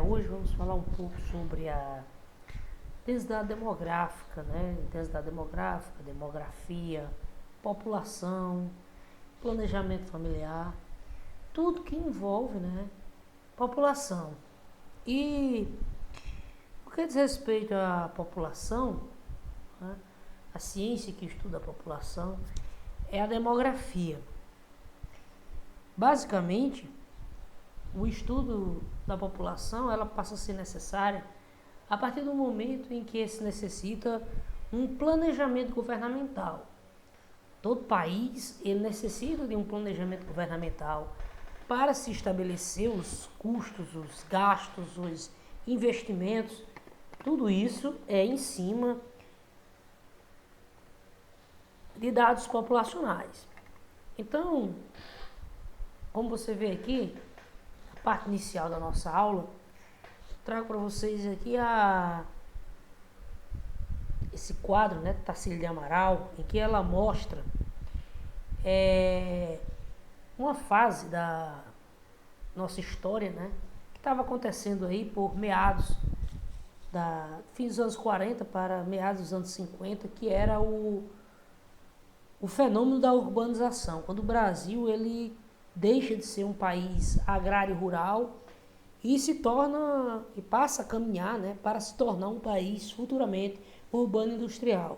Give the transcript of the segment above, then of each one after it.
Hoje vamos falar um pouco sobre a densidade demográfica, né? Densidade demográfica, demografia, população, planejamento familiar, tudo que envolve, né, população. E o que diz respeito à população, né, a ciência que estuda a população é a demografia. Basicamente, o estudo da população ela passa a ser necessária a partir do momento em que se necessita um planejamento governamental. Todo país ele necessita de um planejamento governamental para se estabelecer os custos, os gastos, os investimentos. Tudo isso é em cima de dados populacionais. Então, como você vê aqui, a parte inicial da nossa aula, trago para vocês aqui esse quadro, né, Tarsila de Amaral, em que ela mostra uma fase da nossa história, né, que estava acontecendo aí por meados fim dos anos 40 para meados dos anos 50, que era o fenômeno da urbanização, quando o Brasil ele deixa de ser um país agrário rural e se torna e passa a caminhar, né, para se tornar um país futuramente urbano industrial.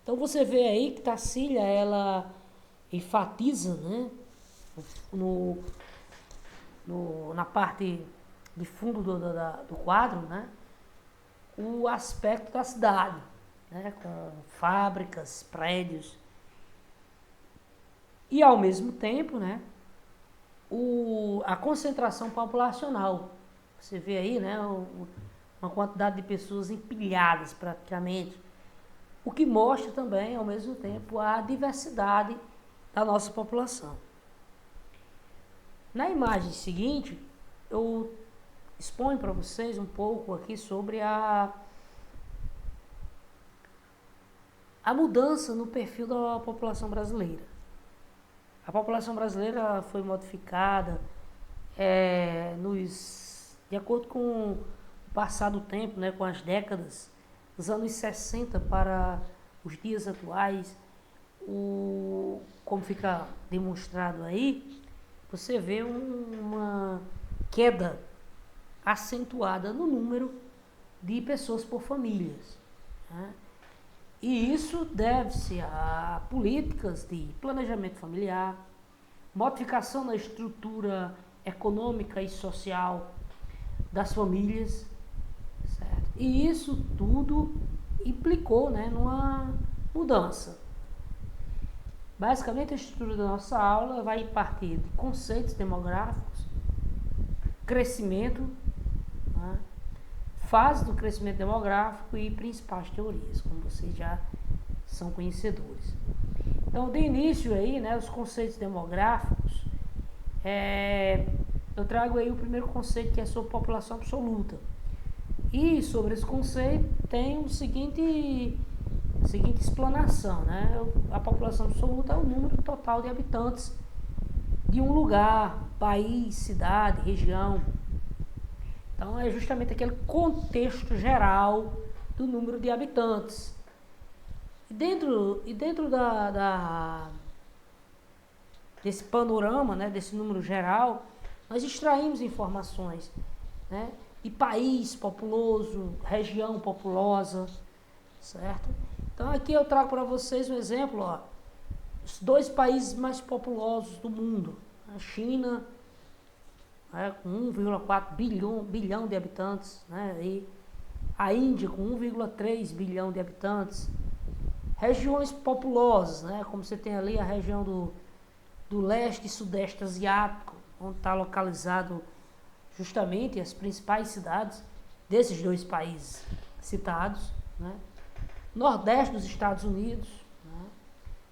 Então você vê aí que Tarsila ela enfatiza, né, na parte de fundo do quadro, né, o aspecto da cidade, né, com fábricas, prédios e ao mesmo tempo, né, a concentração populacional. Você vê aí, né, uma quantidade de pessoas empilhadas praticamente, o que mostra também, ao mesmo tempo, a diversidade da nossa população. Na imagem seguinte, eu exponho para vocês um pouco aqui sobre a mudança no perfil da população brasileira. A população brasileira foi modificada de acordo com o passar do tempo, né, com as décadas, dos anos 60 para os dias atuais. Como fica demonstrado aí, você vê uma queda acentuada no número de pessoas por famílias, né? E isso deve-se a políticas de planejamento familiar, modificação na estrutura econômica e social das famílias, certo? E isso tudo implicou, né, numa mudança. Basicamente, a estrutura da nossa aula vai partir de conceitos demográficos, crescimento, né, fase do crescimento demográfico e principais teorias, como vocês já são conhecedores. Então, de início aí, né, os conceitos demográficos, eu trago aí o primeiro conceito, que é sobre população absoluta. E sobre esse conceito tem a seguinte explanação, né? A população absoluta é o número total de habitantes de um lugar, país, cidade, região. Então, é justamente aquele contexto geral do número de habitantes. E dentro desse panorama, né, desse número geral, nós extraímos informações, né, de país populoso, região populosa, certo? Então, aqui eu trago para vocês um exemplo, ó, os 2 países mais populosos do mundo, a China, com 1,4 bilhão de habitantes, né? E a Índia com 1,3 bilhão de habitantes. Regiões populosas, né? Como você tem ali a região do leste e sudeste asiático, onde está localizado justamente as principais cidades desses 2 países citados, né? Nordeste dos Estados Unidos, né?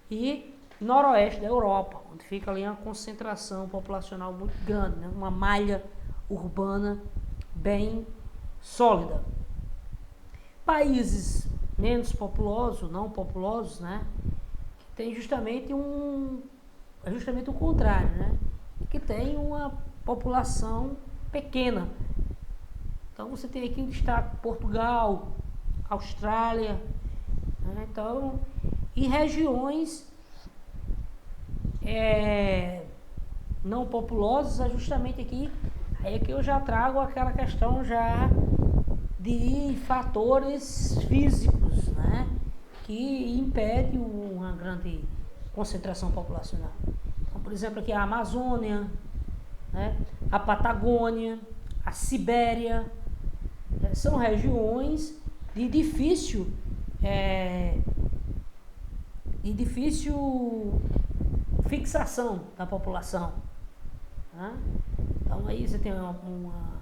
E noroeste da Europa, onde fica ali uma concentração populacional muito grande, né? Uma malha urbana bem sólida. Países menos populosos, não populosos, né? Tem justamente o contrário, né? Que tem uma população pequena, Então você tem aqui em destaque Portugal, Austrália, né? Então, e regiões não populosas, é justamente aqui, aí é que eu já trago aquela questão já de fatores físicos, né, que impedem uma grande concentração populacional. Então, por exemplo, aqui a Amazônia, né, a Patagônia, a Sibéria, são regiões de difícil fixação da população, né? Então aí você tem uma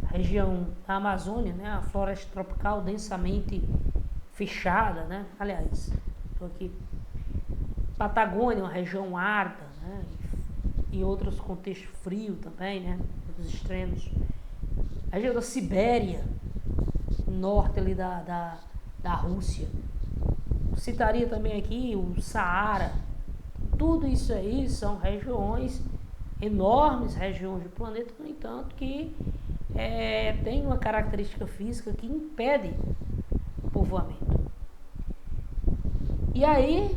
região da Amazônia, né, a floresta tropical densamente fechada, né? Aliás, estou aqui, Patagônia, uma região árida, né? E outros contextos frio também, né? Outros extremos. A região da Sibéria, norte ali da Rússia. Citaria também aqui o Saara. Tudo isso aí são regiões, enormes regiões do planeta, no entanto, que tem uma característica física que impede o povoamento. E aí,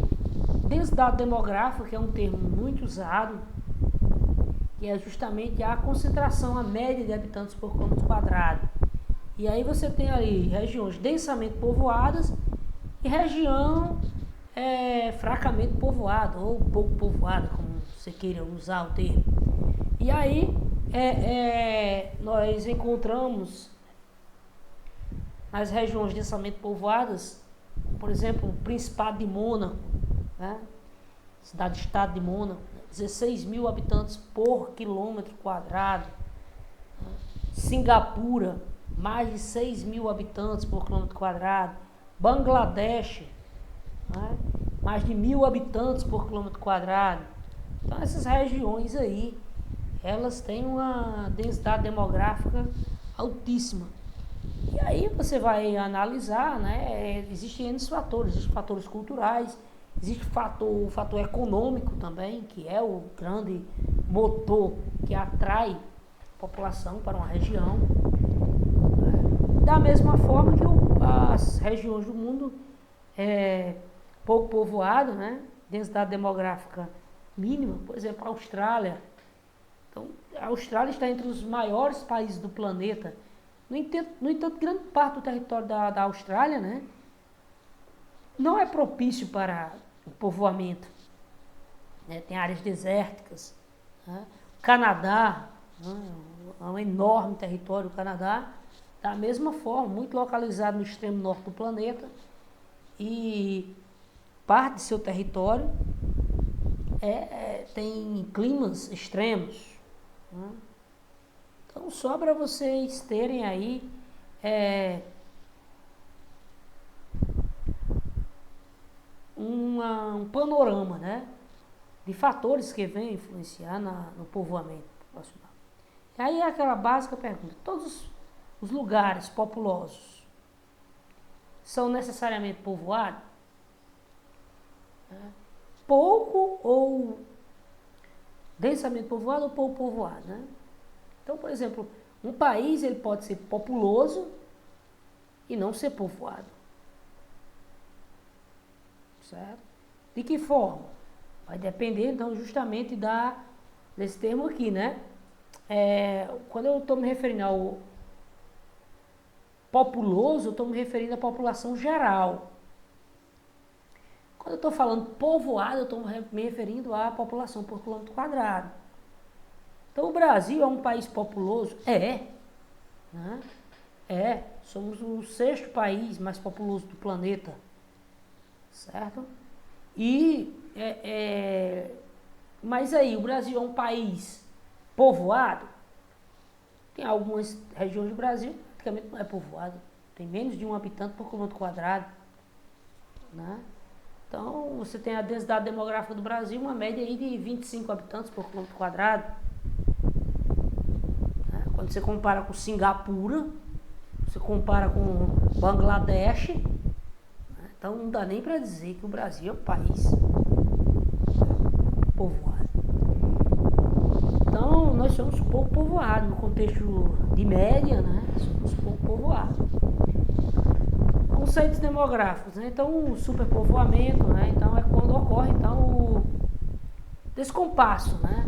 densidade demográfica, que é um termo muito usado, que é justamente a concentração, a média de habitantes por quilômetro quadrado. E aí você tem ali regiões densamente povoadas e região fracamente povoada, ou pouco povoada, como você queira usar o termo. E aí nós encontramos as regiões densamente povoadas, por exemplo, o Principado de Mônaco, né? Cidade-estado de Mônaco, 16 mil habitantes por quilômetro quadrado. Singapura, mais de 6 mil habitantes por quilômetro quadrado. Bangladesh, né? Mais de 1.000 habitantes por quilômetro quadrado. Então essas regiões aí, elas têm uma densidade demográfica altíssima. E aí você vai analisar, né? Existem N fatores, existem fatores culturais, existe o fator econômico também, que é o grande motor que atrai a população para uma região. Da mesma forma que as regiões do mundo pouco povoado, né? Densidade demográfica mínima, por exemplo, a Austrália. Então, a Austrália está entre os maiores países do planeta. No entanto, grande parte do território da Austrália, né, não é propício para o povoamento. Né? Tem áreas desérticas. Né? O Canadá, né, é um enorme território, o Canadá, da mesma forma, muito localizado no extremo norte do planeta, e parte de seu território tem climas extremos. Né? Então, só para vocês terem aí um panorama, né, de fatores que vêm influenciar no povoamento populacional. E aí é aquela básica pergunta: todos os lugares populosos são necessariamente povoados? Pouco ou densamente povoado ou pouco povoado, né? Então, por exemplo, um país ele pode ser populoso e não ser povoado. Certo? De que forma? Vai depender, então, justamente desse termo aqui, né? Quando eu estou me referindo ao populoso, eu estou me referindo à população geral. Quando eu estou falando povoado, eu estou me referindo à população por quilômetro quadrado. Então, o Brasil é um país populoso? Né? Somos o 6º país mais populoso do planeta. Certo? Mas aí, o Brasil é um país povoado? Tem algumas regiões do Brasil que praticamente não é povoado. Tem menos de 1 habitante por quilômetro quadrado. Né? Então, você tem a densidade demográfica do Brasil, uma média aí de 25 habitantes por quilômetro quadrado. Quando você compara com Singapura, você compara com Bangladesh, né? Então não dá nem para dizer que o Brasil é um país povoado. Então, nós nós somos pouco povoados, no contexto de média, né? Somos pouco povoados. Conceitos demográficos, né? Então o superpovoamento, né? Então é quando ocorre então o descompasso, né?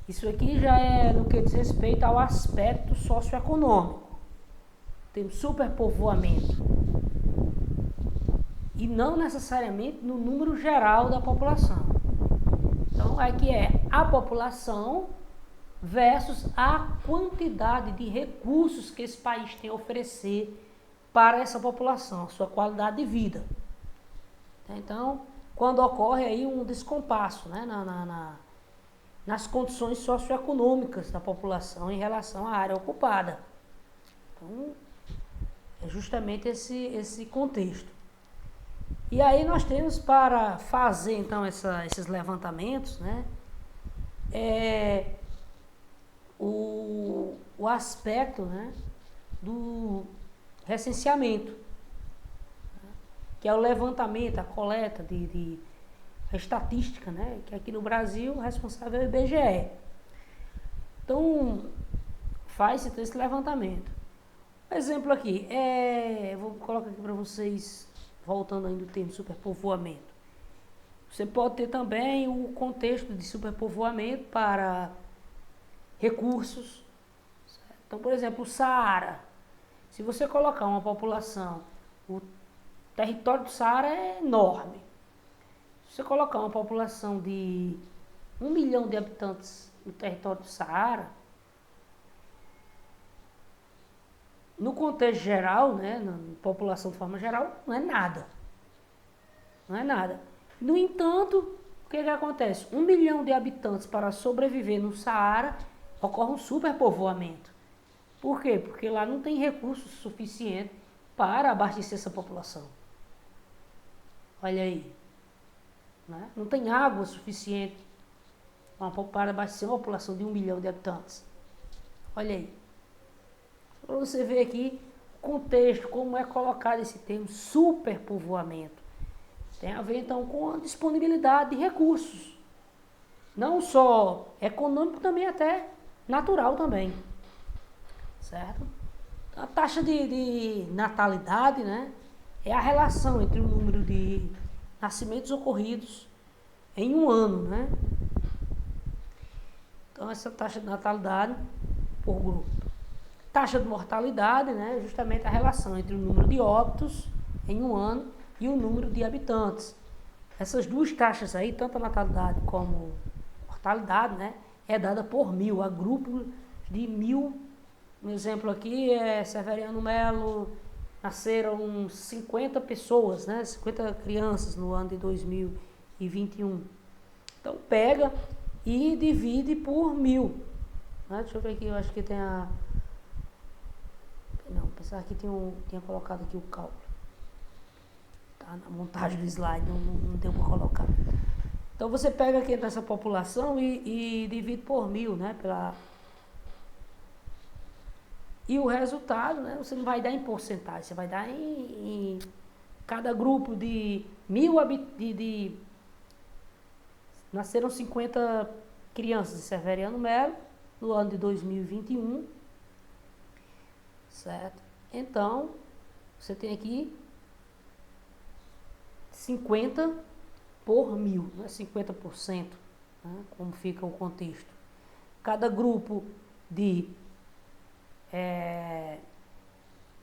Isso aqui já é no que diz respeito ao aspecto socioeconômico. Tem superpovoamento. E não necessariamente no número geral da população. Então aqui é a população versus a quantidade de recursos que esse país tem a oferecer para essa população, sua qualidade de vida. Então, quando ocorre aí um descompasso, né, nas condições socioeconômicas da população em relação à área ocupada. Então, é justamente esse contexto. E aí nós temos para fazer então esses levantamentos, né, o aspecto, né, do recenseamento, que é o levantamento, a coleta a estatística, né, que aqui no Brasil o responsável é o IBGE. Então, faz-se esse levantamento. Um exemplo aqui, vou colocar aqui para vocês, voltando ainda ao termo superpovoamento. Você pode ter também o contexto de superpovoamento para recursos. Certo? Então, por exemplo, o Saara. Se você colocar uma população, o território do Saara é enorme. Se você colocar uma população de 1 milhão de habitantes no território do Saara, no contexto geral, né, na população de forma geral, não é nada. Não é nada. No entanto, o que acontece? 1 milhão de habitantes para sobreviver no Saara, ocorre um superpovoamento. Por quê? Porque lá não tem recursos suficientes para abastecer essa população. Olha aí. Né? Não tem água suficiente para abastecer uma população de 1 milhão de habitantes. Olha aí. Para você ver aqui o contexto, como é colocado esse termo superpovoamento. Tem a ver então com a disponibilidade de recursos. Não só econômico, também até natural também. Certo? A taxa de natalidade, né, é a relação entre o número de nascimentos ocorridos em um ano, né? Então essa taxa de natalidade por grupo. Taxa de mortalidade, né, justamente a relação entre o número de óbitos em um ano e o número de habitantes. Essas duas taxas aí, tanto a natalidade como a mortalidade, né, é dada por 1000, a grupo de 1000. Um exemplo aqui é Severiano Melo, nasceram 50 pessoas, né, 50 crianças no ano de 2021. Então pega e divide por 1000. Né? Deixa eu ver aqui, eu acho que tem a... Não, pensava que tinha colocado aqui o cálculo. Tá na montagem do slide, não deu para colocar. Então você pega aqui dessa população e divide por 1000, né? E o resultado, né? Você não vai dar em porcentagem, você vai dar em cada grupo de 1000 habitantes. Nasceram 50 crianças de Severiano Melo no ano de 2021. Certo? Então, você tem aqui 50 por 1000, não é 50%, né? Como fica o contexto. Cada grupo de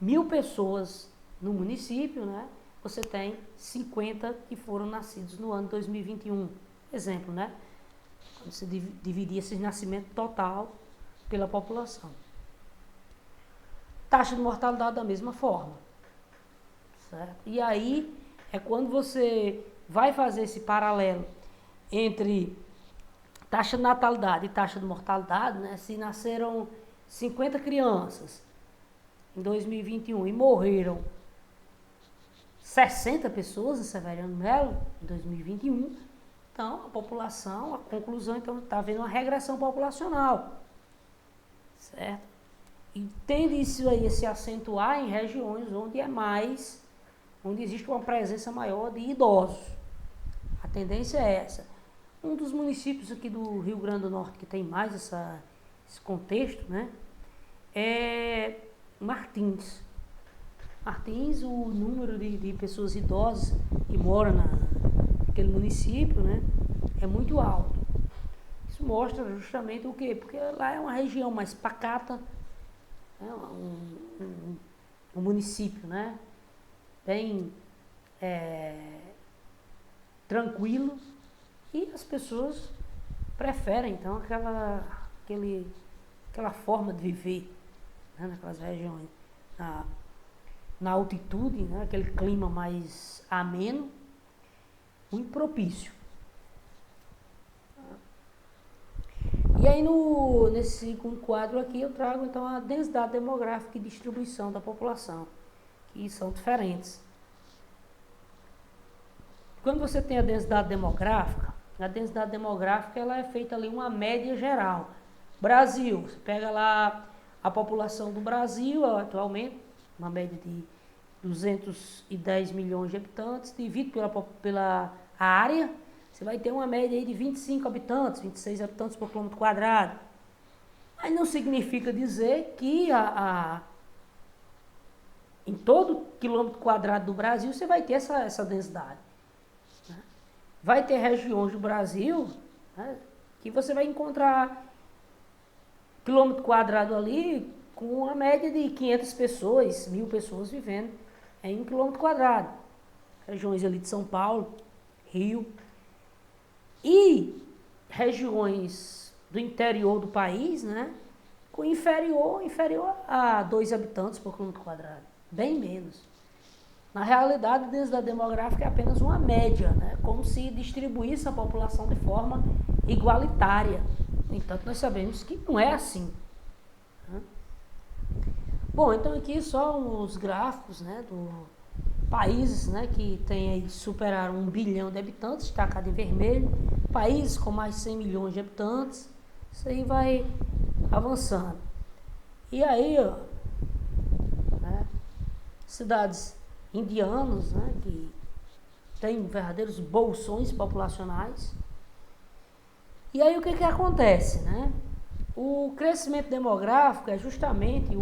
1000 pessoas no município, né? Você tem 50 que foram nascidos no ano de 2021. Exemplo, né? Quando você dividir esse nascimento total pela população. Taxa de mortalidade da mesma forma. Certo? E aí é quando você vai fazer esse paralelo entre taxa de natalidade e taxa de mortalidade, né? Se nasceram 50 crianças em 2021 e morreram 60 pessoas em Severiano Melo em 2021, então a população, a conclusão, então está havendo uma regressão populacional. Certo? E tende isso aí a se acentuar em regiões onde onde existe uma presença maior de idosos. A tendência é essa. Um dos municípios aqui do Rio Grande do Norte que tem mais esse contexto, né, é Martins. Martins, o número de pessoas idosas que moram naquele município, né, é muito alto. Isso mostra justamente o quê? Porque lá é uma região mais pacata, né, um município, né, bem tranquilo, e as pessoas preferem então aquela forma de viver, né, naquelas regiões, na altitude, né, aquele clima mais ameno, muito propício. E aí nesse segundo quadro aqui eu trago então a densidade demográfica e distribuição da população, que são diferentes. Quando você tem a densidade demográfica ela é feita ali uma média geral. Brasil, você pega lá a população do Brasil atualmente, uma média de 210 milhões de habitantes, divide pela área, você vai ter uma média aí de 25 habitantes, 26 habitantes por quilômetro quadrado. Mas não significa dizer que em todo quilômetro quadrado do Brasil você vai ter essa densidade. Vai ter regiões do Brasil, né, que você vai encontrar quilômetro quadrado ali com uma média de 500 pessoas, 1.000 pessoas vivendo em um quilômetro quadrado. Regiões ali de São Paulo, Rio. E regiões do interior do país, né, com inferior a 2 habitantes por quilômetro quadrado. Bem menos. Na realidade, a densidade demográfica é apenas uma média, né? Como se distribuísse a população de forma igualitária. No entanto, nós sabemos que não é assim. Né? Bom, então aqui só os gráficos, né, do países, né, que tem aí, superaram 1 bilhão de habitantes, destacado em vermelho. Países com mais de 100 milhões de habitantes. Isso aí vai avançando. E aí, ó, né, cidades indianos, né, que têm verdadeiros bolsões populacionais. E aí o que acontece, né? O crescimento demográfico é justamente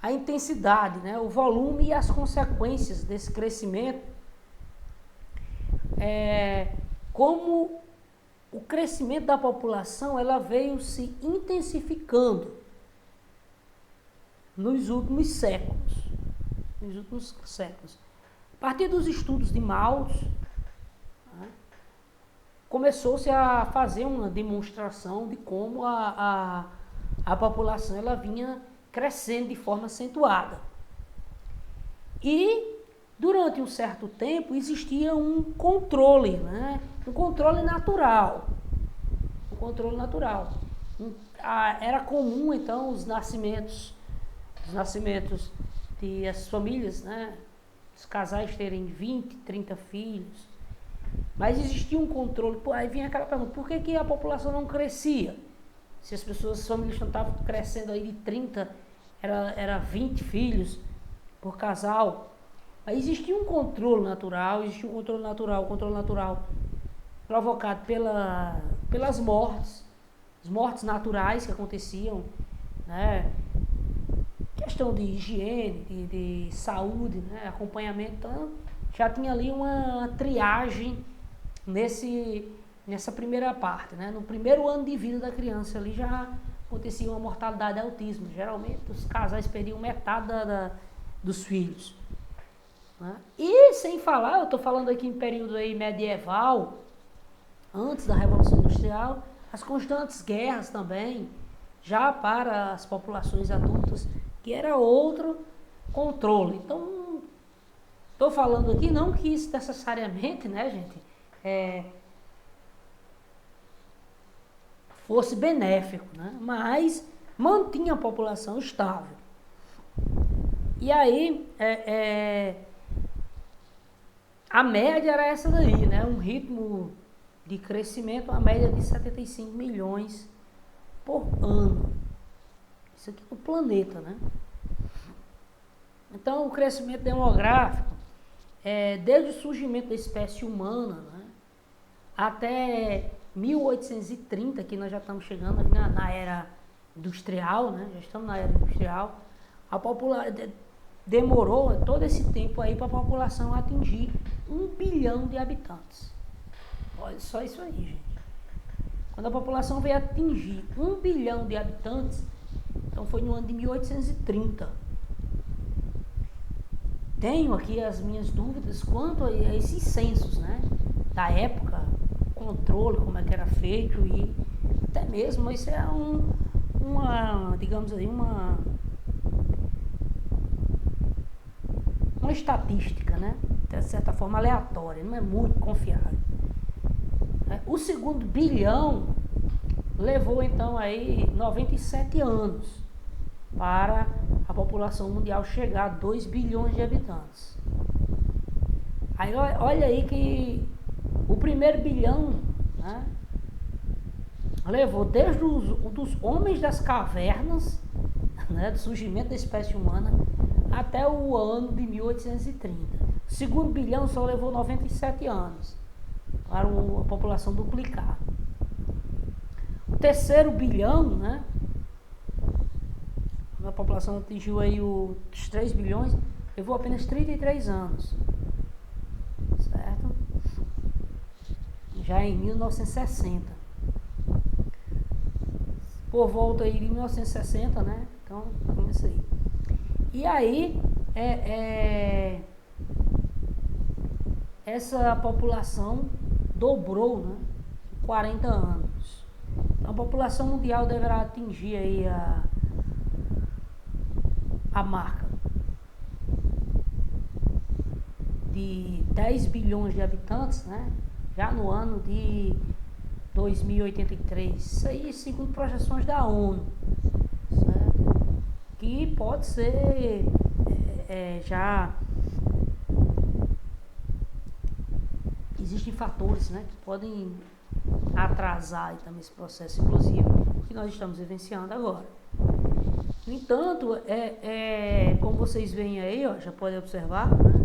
a intensidade, né, o volume e as consequências desse crescimento. Como o crescimento da população ela veio se intensificando nos últimos séculos. A partir dos estudos de Malthus, né, começou-se a fazer uma demonstração de como a população ela vinha crescendo de forma acentuada. E, durante um certo tempo, existia um controle, né, um controle natural. Era comum, então, os nascimentos de as famílias, né, os casais terem 20, 30 filhos. Mas existia um controle. Aí vinha aquela pergunta, por que a população não crescia? Se as famílias não estavam crescendo aí de 30, era 20 filhos por casal. Aí existia um controle natural, o controle natural provocado pelas mortes, as mortes naturais que aconteciam, né? Questão de higiene, de saúde, né? Acompanhamento, então já tinha ali uma triagem nessa primeira parte, né? No primeiro ano de vida da criança ali já acontecia uma mortalidade de autismo. Geralmente os casais perdiam metade dos filhos. Né? E sem falar, eu estou falando aqui em período aí medieval, antes da Revolução Industrial, as constantes guerras também, já para as populações adultas, que era outro controle. Então, estou falando aqui não que isso necessariamente, né, gente, fosse benéfico, né, mas mantinha a população estável. E aí, a média era essa daí, né, um ritmo de crescimento, uma média de 75 milhões por ano. Isso aqui no planeta, né? Então, o crescimento demográfico, desde o surgimento da espécie humana, né, até 1830, que nós já estamos chegando ali na era industrial, né? Já estamos na era industrial, demorou todo esse tempo aí para a população atingir 1 bilhão de habitantes. Olha só isso aí, gente. Quando a população veio atingir 1 bilhão de habitantes, então foi no ano de 1830. Tenho aqui as minhas dúvidas quanto a esses censos, né? Da época, controle, como é que era feito e até mesmo isso é digamos aí, uma estatística, né? De certa forma aleatória, não é muito confiável. O segundo bilhão levou então aí 97 anos para a população mundial chegar a 2 bilhões de habitantes. Aí olha aí que o primeiro bilhão, né, levou desde dos homens das cavernas, né, do surgimento da espécie humana, até o ano de 1830. O segundo bilhão só levou 97 anos para a população duplicar. O terceiro bilhão, né, a população atingiu aí os 3 bilhões, levou apenas 33 anos. Certo? Já em 1960. Por volta aí de 1960, né? Então, isso aí. E aí, essa população dobrou, né? 40 anos. Então, a população mundial deverá atingir aí a marca de 10 bilhões de habitantes, né? Já no ano de 2083. Isso aí segundo projeções da ONU, certo? Que pode ser já existem fatores, né, que podem atrasar aí também esse processo, inclusive, que nós estamos vivenciando agora. No entanto, como vocês veem aí, ó, já podem observar, né,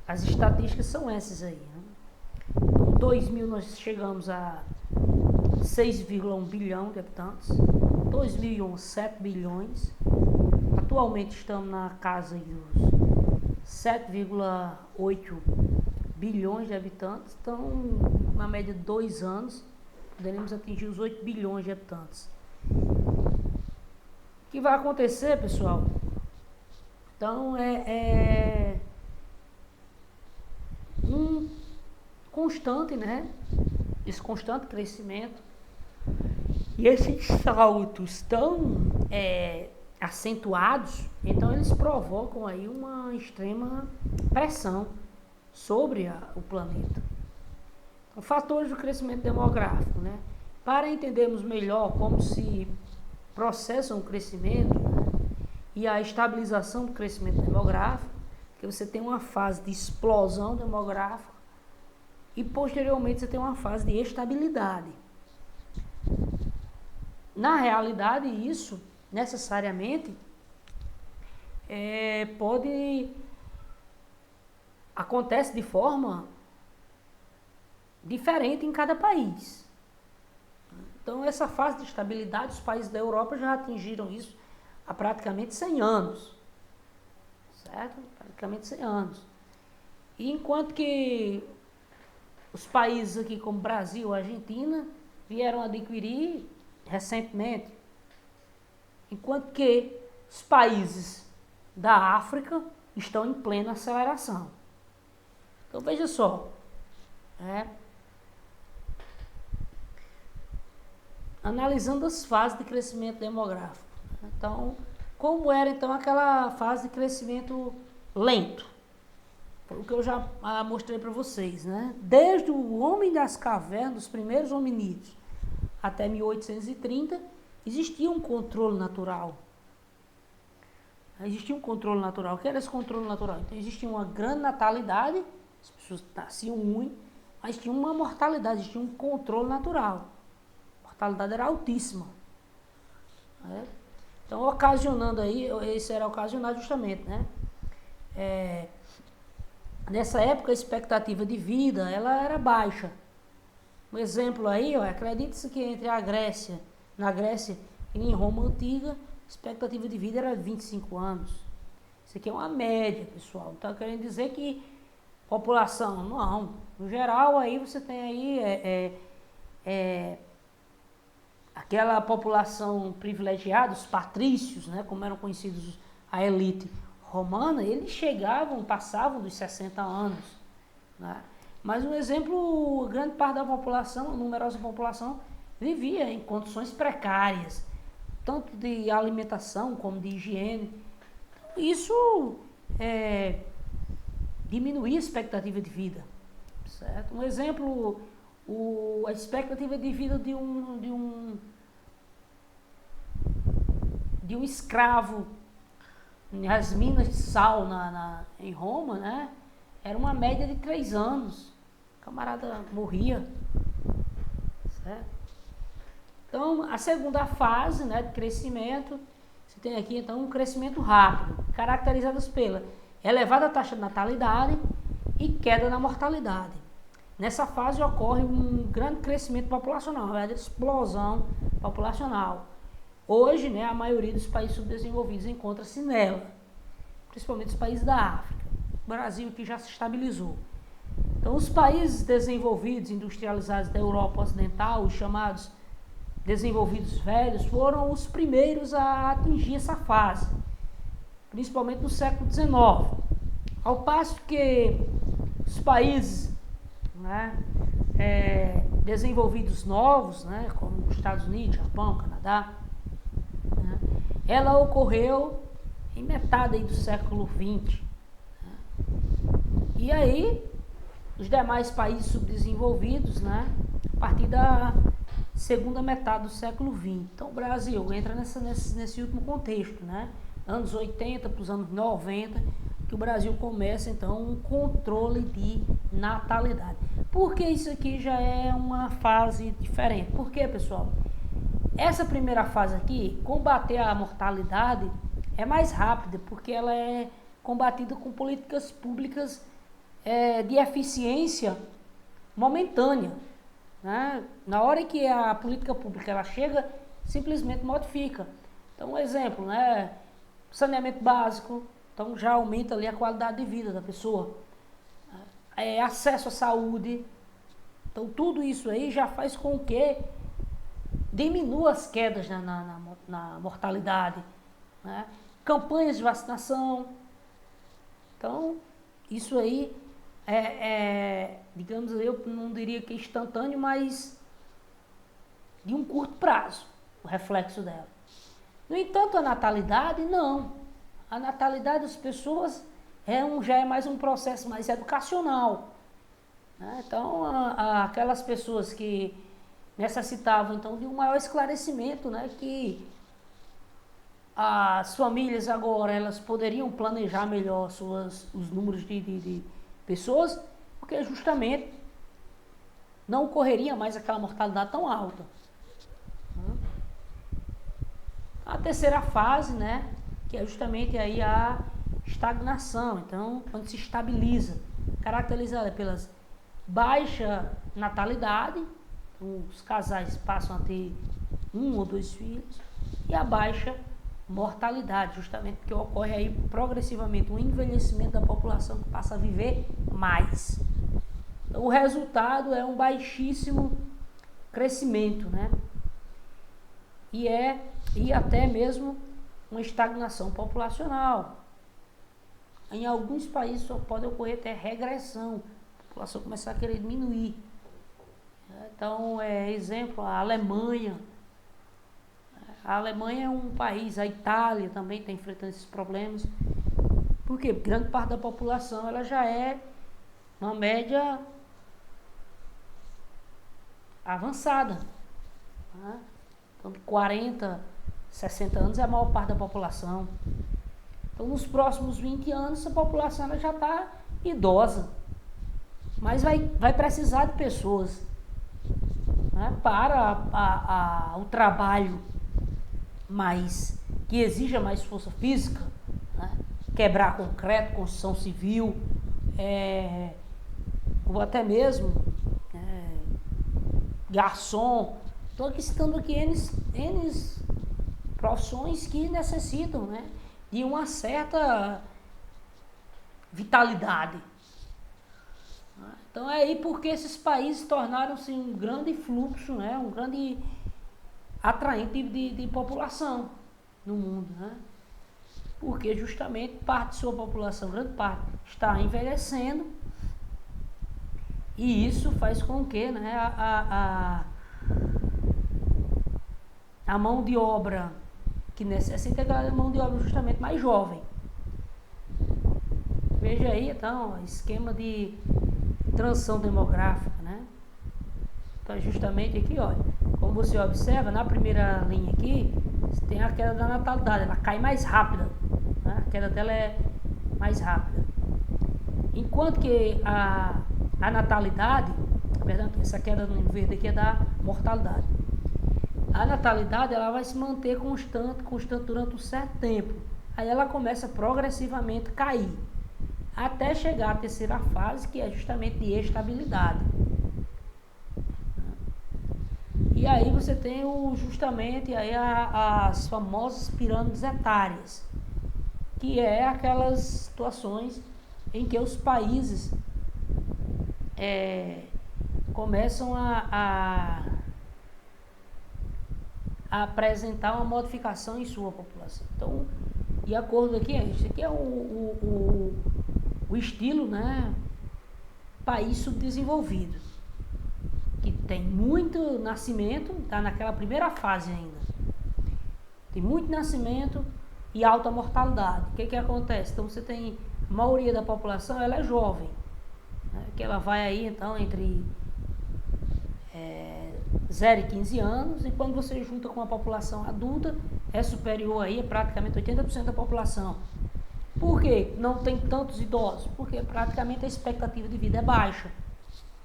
as estatísticas são essas aí. Né? Em 2000 nós chegamos a 6,1 bilhão de habitantes, 2001 7 bilhões, atualmente estamos na casa dos 7,8 bilhões de habitantes, então na média de 2 anos poderemos atingir os 8 bilhões de habitantes. O que vai acontecer, pessoal? Então um constante, né? Esse constante crescimento e esses saltos tão acentuados, então eles provocam aí uma extrema pressão sobre o planeta. Então, fatores do crescimento demográfico, né? Para entendermos melhor como se processa o crescimento, né, e a estabilização do crescimento demográfico, que você tem uma fase de explosão demográfica e posteriormente você tem uma fase de estabilidade. Na realidade, isso necessariamente acontece de forma diferente em cada país. Então, essa fase de estabilidade, os países da Europa já atingiram isso há praticamente 100 anos. Certo? Praticamente 100 anos. E enquanto que os países aqui como Brasil, Argentina, vieram adquirir recentemente, enquanto que os países da África estão em plena aceleração. Então veja só, analisando as fases de crescimento demográfico. Então, como era então aquela fase de crescimento lento? O que eu já mostrei para vocês, né? Desde o homem das cavernas, os primeiros hominídeos, até 1830, existia um controle natural. Existia um controle natural. O que era esse controle natural? Então, existia uma grande natalidade, as pessoas nasciam muito, mas tinha uma mortalidade, existia um controle natural. A mortalidade era altíssima. Então, ocasionando aí, isso era ocasionado justamente, né? nessa época a expectativa de vida ela era baixa. Um exemplo aí, acredita-se que entre na Grécia e em Roma Antiga, a expectativa de vida era 25 anos. Isso aqui é uma média, pessoal. Não está querendo dizer que população, não. No geral, aí você tem aí aquela população privilegiada, os patrícios, né, como eram conhecidos a elite romana, eles passavam dos 60 anos, né? Mas um exemplo, grande parte da população, a numerosa população, vivia em condições precárias, tanto de alimentação como de higiene. Isso diminuía a expectativa de vida, certo? Um exemplo, a expectativa de vida de um escravo nas minas de sal em Roma, né? Era uma média de 3 anos. O camarada morria, certo? Então, a segunda fase, né, de crescimento, você tem aqui então um crescimento rápido, caracterizado pela elevada taxa de natalidade e queda na mortalidade. Nessa fase ocorre um grande crescimento populacional, uma verdadeira explosão populacional. Hoje, né, a maioria dos países subdesenvolvidos encontra-se nela, principalmente os países da África. O Brasil aqui já se estabilizou. Então, os países desenvolvidos, industrializados da Europa Ocidental, os chamados desenvolvidos velhos, foram os primeiros a atingir essa fase, principalmente no século XIX. Ao passo que os países, né, desenvolvidos novos, né, como os Estados Unidos, Japão, Canadá, né, ela ocorreu em metade aí do século XX. Né. E aí, os demais países subdesenvolvidos, né, a partir da segunda metade do século XX. Então, o Brasil entra nesse último contexto, né, anos 80 para os anos 90, que o Brasil começa, então, um controle de natalidade. Por que isso aqui já é uma fase diferente? Por quê, pessoal? Essa primeira fase aqui, combater a mortalidade, é mais rápida, porque ela é combatida com políticas públicas de eficiência momentânea. Né? Na hora que a política pública ela chega, simplesmente modifica. Então, um exemplo, né? Saneamento básico, então já aumenta ali a qualidade de vida da pessoa. Acesso à saúde. Então, tudo isso aí já faz com que diminua as quedas na mortalidade. Né? Campanhas de vacinação. Então, isso aí digamos, eu não diria que é instantâneo, mas de um curto prazo, o reflexo dela. No entanto, a natalidade, não. A natalidade das pessoas já é mais um processo mais educacional. Né? Então, aquelas pessoas que necessitavam então, de um maior esclarecimento, né? Que as famílias agora elas poderiam planejar melhor os números de pessoas, porque justamente não ocorreria mais aquela mortalidade tão alta. A terceira fase, né, que é justamente aí a estagnação, então, quando se estabiliza, caracterizada pelas baixa natalidade, então, os casais passam a ter 1 ou 2 filhos, e a baixa mortalidade, justamente porque ocorre aí progressivamente um envelhecimento da população que passa a viver mais. Então, o resultado é um baixíssimo crescimento, né? E até mesmo uma estagnação populacional. Em alguns países só pode ocorrer até regressão, a população começar a querer diminuir. Então, exemplo, a Alemanha. A Alemanha é um país, a Itália também está enfrentando esses problemas. Por quê? Porque grande parte da população ela já é uma média avançada. Né? Então, de 40, 60 anos é a maior parte da população. Então, nos próximos 20 anos, a população ela já está idosa. Mas vai precisar de pessoas, né, para o trabalho que exija mais força física, né, quebrar concreto, construção civil, ou até mesmo garçom. Estou aqui citando aqui N profissões que necessitam, né, de uma certa vitalidade. Então é aí porque esses países tornaram-se um grande fluxo, né, um grande atraente de população no mundo, né? Porque justamente parte de sua população, grande parte, está envelhecendo, e isso faz com que, né, a mão de obra que necessita é a mão de obra justamente mais jovem. Veja aí então, esquema de transição demográfica, né? Então justamente aqui, olha, como você observa, na primeira linha aqui, você tem a queda da natalidade, ela cai mais rápida, né? A queda dela é mais rápida. Enquanto que a natalidade, perdão, essa queda no verde aqui é da mortalidade. A natalidade ela vai se manter constante durante um certo tempo. Aí ela começa progressivamente a cair, até chegar à terceira fase, que é justamente de estabilidade. E aí você tem justamente aí as famosas pirâmides etárias, que é aquelas situações em que os países começam a apresentar uma modificação em sua população. Então, de acordo aqui, isso aqui é o estilo, né, país subdesenvolvido, que tem muito nascimento, está naquela primeira fase ainda. Tem muito nascimento e alta mortalidade. O que acontece? Então você tem, a maioria da população ela é jovem, né, que ela vai aí então entre 0 e 15 anos, e quando você junta com a população adulta, é superior aí a praticamente 80% da população. Por quê? Não tem tantos idosos? Porque praticamente a expectativa de vida é baixa.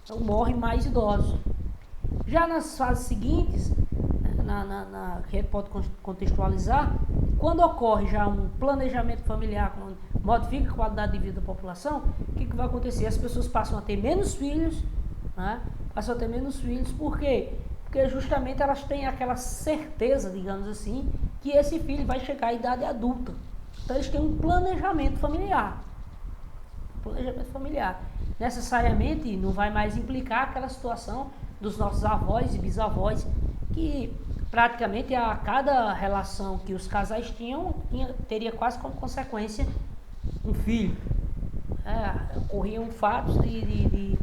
Então morrem mais idosos. Já nas fases seguintes, que a gente pode contextualizar, quando ocorre já um planejamento familiar, quando modifica a qualidade de vida da população, o que vai acontecer? As pessoas passam a ter menos filhos, né? Passam a ter menos filhos, por quê? Porque justamente elas têm aquela certeza, digamos assim, que esse filho vai chegar à idade adulta. Então eles têm um planejamento familiar. Necessariamente não vai mais implicar aquela situação dos nossos avós e bisavós, que praticamente a cada relação que os casais tinham, teria quase como consequência um filho. Ocorriam fatos de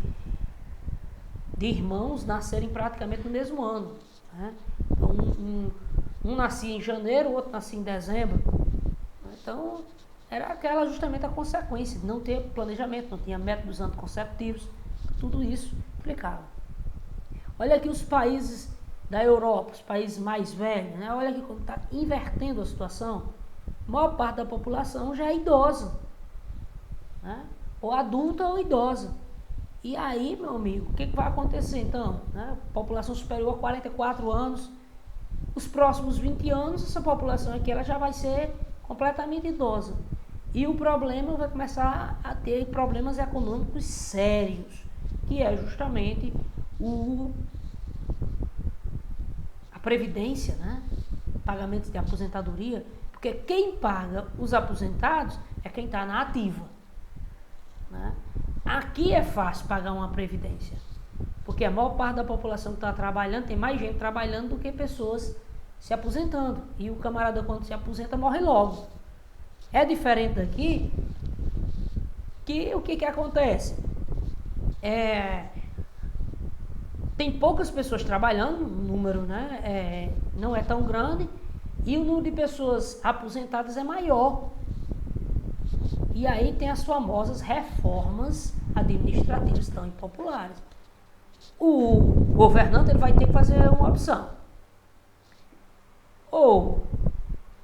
irmãos nascerem praticamente no mesmo ano, né? Então, um nascia em janeiro, o outro nascia em dezembro. Então, era aquela justamente a consequência de não ter planejamento, não tinha métodos anticonceptivos, tudo isso implicava. Olha aqui os países da Europa, os países mais velhos, né? Olha aqui como está invertendo a situação. A maior parte da população já é idosa, né? Ou adulta ou idosa. E aí, meu amigo, o que vai acontecer então? Né? População superior a 44 anos, os próximos 20 anos, essa população aqui ela já vai ser completamente idosa. E o problema vai começar a ter problemas econômicos sérios, que é justamente a previdência, né? Pagamentos de aposentadoria, porque quem paga os aposentados é quem está na ativa, né? Aqui é fácil pagar uma previdência, porque a maior parte da população que está trabalhando, tem mais gente trabalhando do que pessoas se aposentando. E o camarada, quando se aposenta, morre logo. É diferente daqui, que o que acontece? Tem poucas pessoas trabalhando, o número, né, não é tão grande, e o número de pessoas aposentadas é maior. E aí tem as famosas reformas administrativas tão impopulares. O governante ele vai ter que fazer uma opção. Ou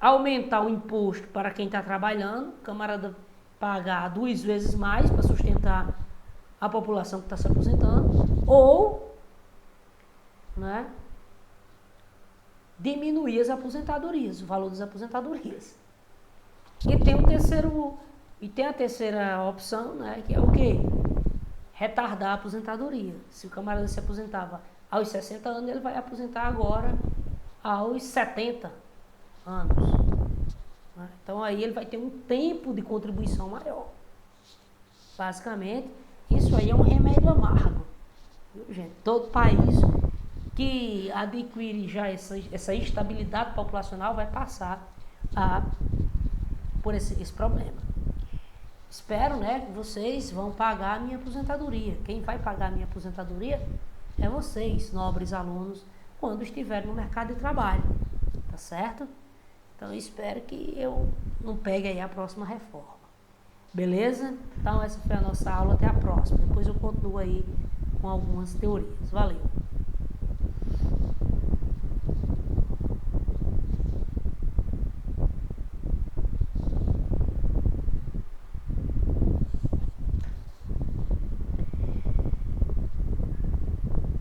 aumentar o imposto para quem está trabalhando, o camarada pagar 2 vezes mais para sustentar a população que está se aposentando, ou, né, diminuir as aposentadorias, o valor das aposentadorias. E tem um terceiro E tem a terceira opção, né, que é o quê? Retardar a aposentadoria. Se o camarada se aposentava aos 60 anos, ele vai aposentar agora aos 70 anos. Né? Então aí ele vai ter um tempo de contribuição maior. Basicamente, isso aí é um remédio amargo. Viu, gente? Todo país que adquire já essa estabilidade populacional vai passar por esse problema. Espero, né, que vocês vão pagar a minha aposentadoria. Quem vai pagar a minha aposentadoria é vocês, nobres alunos, quando estiverem no mercado de trabalho. Tá certo? Então, eu espero que eu não pegue aí a próxima reforma. Beleza? Então, essa foi a nossa aula. Até a próxima. Depois eu continuo aí com algumas teorias. Valeu!